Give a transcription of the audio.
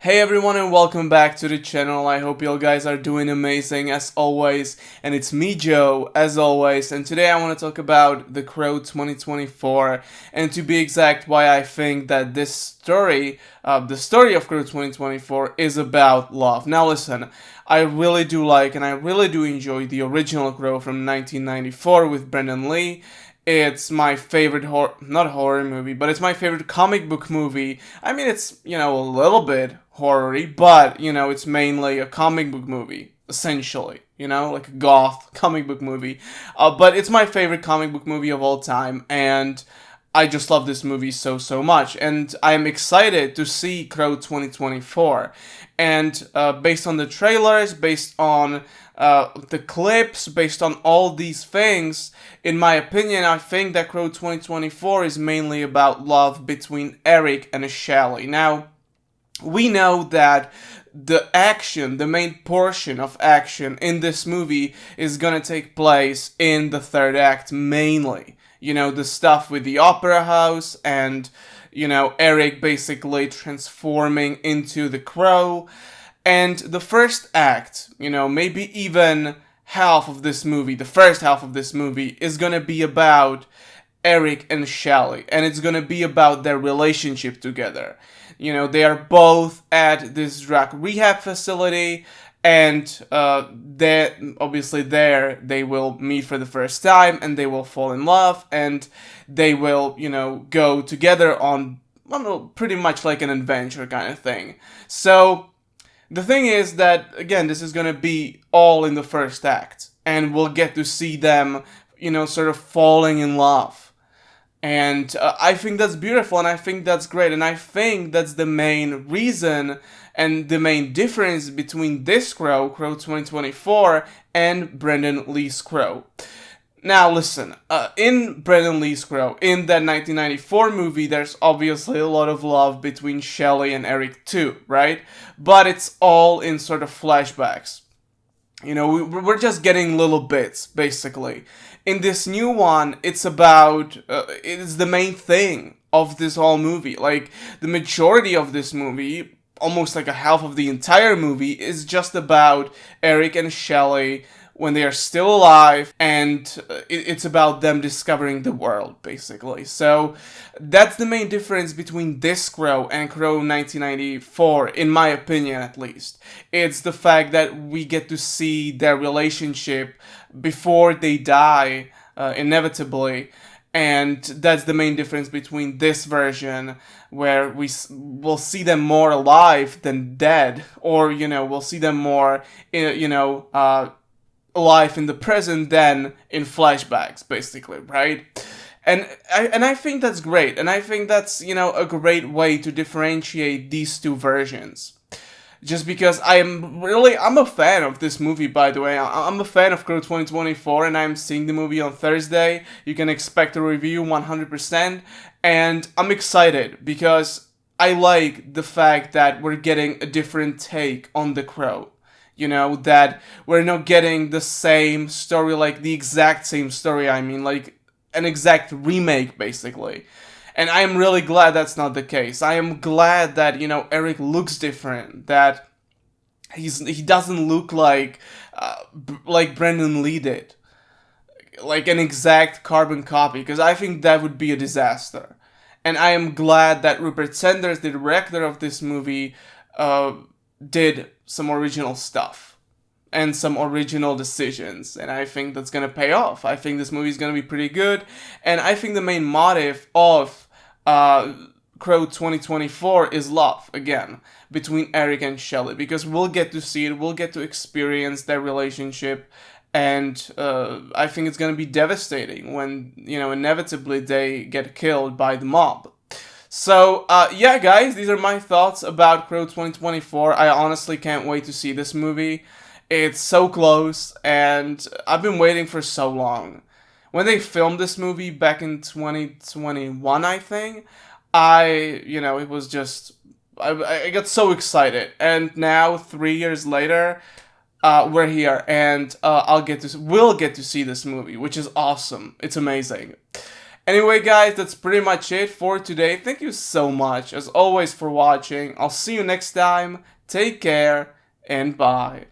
Hey everyone and welcome back to the channel. I hope you guys are doing amazing as always. And it's me, Joe, as always. And today I want to talk about The Crow 2024. And to be exact, why I think that this story, the story of Crow 2024, is about love. Now listen, I really do like and I really do enjoy the original Crow from 1994 with Brandon Lee. It's my favorite not horror movie, but it's my favorite comic book movie. I mean, it's, a little bit horror-y, but, it's mainly a comic book movie, essentially, like a goth comic book movie. But it's my favorite comic book movie of all time, and I just love this movie so much. And I'm excited to see Crow 2024. And based on the trailers, based on the clips, based on all these things, in my opinion, I think that Crow 2024 is mainly about love between Eric and Shelly. Now, we know that the main portion of action in this movie is gonna take place in the third act mainly. The stuff with the opera house and, Eric basically transforming into the Crow. And the first act, maybe even half of this movie, the first half of this movie, is gonna be about Eric and Shelly, and it's gonna be about their relationship together. They are both at this drug rehab facility, and obviously there they will meet for the first time, and they will fall in love, and they will, go together on, I don't know, pretty much like an adventure kind of thing. So the thing is that, again, this is gonna be all in the first act, and we'll get to see them, sort of falling in love. And I think that's beautiful, and I think that's great, and I think that's the main reason and the main difference between this Crow 2024, and Brandon Lee's Crow. Now listen, in Brandon Lee's Crow, in that 1994 movie, there's obviously a lot of love between Shelly and Eric too, right? But it's all in sort of flashbacks. We're just getting little bits, basically. In this new one, it's the main thing of this whole movie. Like, the majority of this movie, almost like a half of the entire movie, is just about Eric and Shelly when they are still alive, and it's about them discovering the world, basically. So that's the main difference between this Crow and Crow 1994, in my opinion at least. It's the fact that we get to see their relationship before they die, inevitably. And that's the main difference between this version, where will see them more alive than dead, or we'll see them more, alive in the present than in flashbacks, basically, right? And I think that's great, and I think that's a great way to differentiate these two versions. Just because I'm a fan of this movie, by the way. I'm a fan of Crow 2024, and I'm seeing the movie on Thursday. You can expect a review 100%, and I'm excited because I like the fact that we're getting a different take on the Crow. That we're not getting the same story, like the exact same story, I mean, like an exact remake, basically. And I am really glad that's not the case. I am glad that, Eric looks different, that he doesn't look like Brandon Lee did. Like an exact carbon copy, because I think that would be a disaster. And I am glad that Rupert Sanders, the director of this movie, did some original stuff and some original decisions, and I think that's gonna pay off. I think this movie is gonna be pretty good, and I think the main motive of Crow 2024 is love, again, between Eric and Shelly, because we'll get to see it, we'll get to experience their relationship, and I think it's gonna be devastating when, inevitably they get killed by the mob. So, yeah, guys, these are my thoughts about Crow 2024. I honestly can't wait to see this movie. It's so close, and I've been waiting for so long. When they filmed this movie back in 2021, I think, it was just, I got so excited. And now, 3 years later, we're here, and we'll get to see this movie, which is awesome. It's amazing. Anyway, guys, that's pretty much it for today. Thank you so much, as always, for watching. I'll see you next time. Take care, and bye.